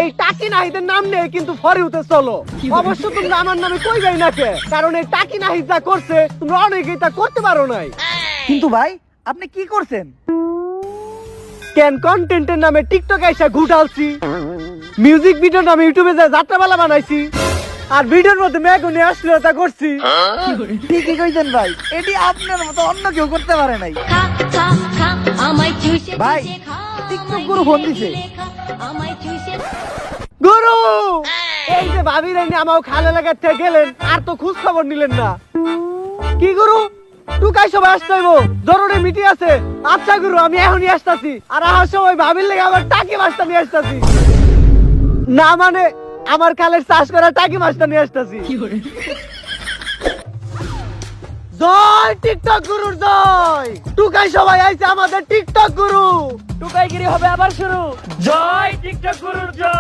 এই টাকি নাহিদের নাম নিয়ে কিন্তু ফরিউতে চলো। অবশ্য তোমরা আমার নামে কইবেই না কে, কারণ এই টাকি নাহিদ যা করছে তোমরা অনেকেই তা করতে পারো নাই। কিন্তু ভাই আপনি কি করছেন? কেন কন্টেন্টের নামে টিকটক এসে ঘুটালছি, মিউজিক ভিডিও নামে ইউটিউবে যা যাত্রাপালা বানাইছি, আর ভিডিওর মধ্যে মেঘুনি অশ্লীলতা করছি। ঠিকই কইছেন ভাই, এটি আপনার মতো অন্য কেউ করতে পারে নাই। ভাই টিকটক গুরু ফোন দিছে। গুরু, এই যে ভাবি রাইনি আমাও খালে লাগার থেকে গেলেন, আর তো খোঁজ খবর নিলেন না। কি গুরু, টুকাই সবাই আসতে হইব, জরুরি মিটিং আছে। আচ্ছা গুরু, আমি এখনই আসতাছি। আর আসার সময় ভাবির লেগে আবার টাকি মাছটা নিয়ে আসতাছি। না মানে আমার খালের চাষ করা টাকি মাছটা নিয়ে আসতাছি। জয় টিকটক গুরুর জয়। টুকাই সবাই আইছে আমাদের টিকটক গুরু। টুকাইগিরি হবে আবার শুরু। জয় টিকটক গুরুর জয়।